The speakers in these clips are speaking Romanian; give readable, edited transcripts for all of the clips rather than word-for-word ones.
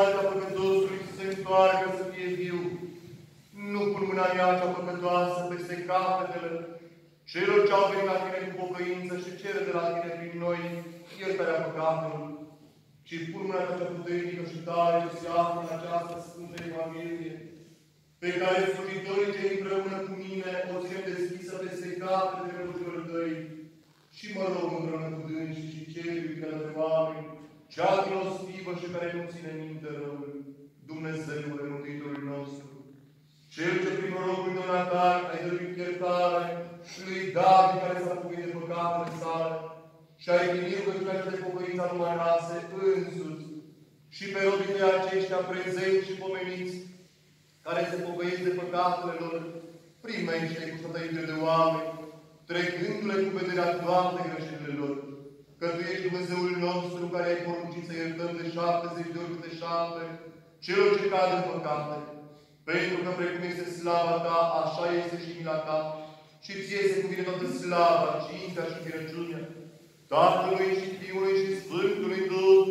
moartea păcătosului să se întoarcă să fie viu. Nu pun mâna mea cea păcătoasă peste capetele celor ce au venit la tine cu pocăință și cere de la tine prin noi iertarea păcatelor, ci pun mâna ta cea puternică și tare ce se află în această Sfântă Evanghelie, pe care slujitorii cei împreună cu mine o ținem deschisă peste capetele rugilor tăi și mă rog împreună cu dânsii și cei care de oameni, cea milostivă și care nu ține minte răul, Dumnezeule Mântuitorul nostru, Cel ce prin norocul Ionatan ai dăruit iertare lui David care s-a pocăit de păcatele sale și ai primit rugăciunea de pocăința numeroase însuți și pe robii tăi aceștia prezenți și pomeniți care se pocăiesc de păcatele lor, primește cu sătăinile de oameni, trecându-le cu vederea toate greșelile lor, că Tu ești Dumnezeul nostru care ai poruncit să iertăm de 70 de ori câte 7 celor ce cad în păcate, pentru că precum este slava Ta, așa este și mila Ta, și Ție se cuvine toată slava, cinstea și înțelepciunea, Tatălui și Fiului și Sfântului Duh,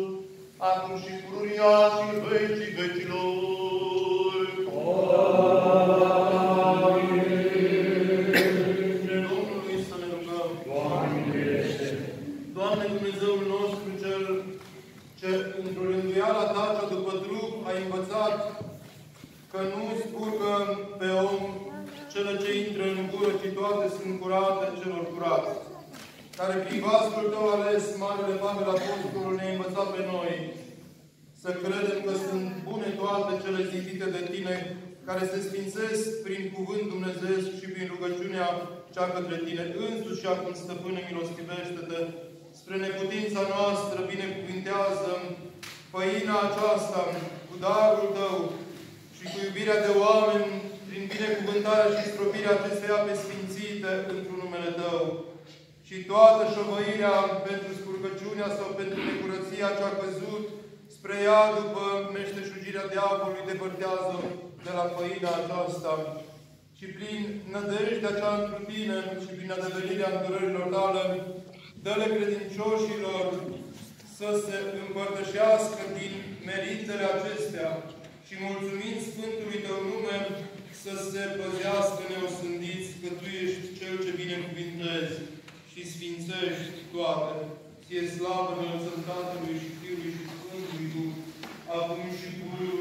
acum și pururia și în vecii vecilor. Amin. Domnului să ne rugăm. Doamne Dumnezeul nostru, Cel ce într-o rânduiala Ta cea după trup ai învățat că nu spurgă pe om cele ce intră în gură, ci toate sunt curate celor curați, care prin vasul Tău ales, Marele Pavel Apostolul, ne-a învățat pe noi să credem că sunt bune toate cele zidite de Tine, care se sfințesc prin cuvânt dumnezeiesc și prin rugăciunea cea către Tine însuși și acum, Stăpâne, milostivește-te, spre neputința noastră, binecuvintează făina aceasta cu darul Tău și cu iubirea de oameni, prin binecuvântarea și stropirea acesteia pe sfințite într-un numele Tău. Și toată șovăirea pentru scurcăciunea sau pentru necurăția ce-a căzut spre ea după meșteșugirea diavolului depărtează de la făina aceasta. Și prin nădejdea cea întru Tine și prin adeverirea îndurărilor Tale, dă-le credincioșilor să se împărtășească din meritele acestea și mulțumind Sfântului Tău nume, să se păzească neosândiți, că Tu ești Cel ce binecuvintezi și sfințești toate. Ție slavă înălțăm Tatălui și Fiului și Sfântului Duh, acum și pururea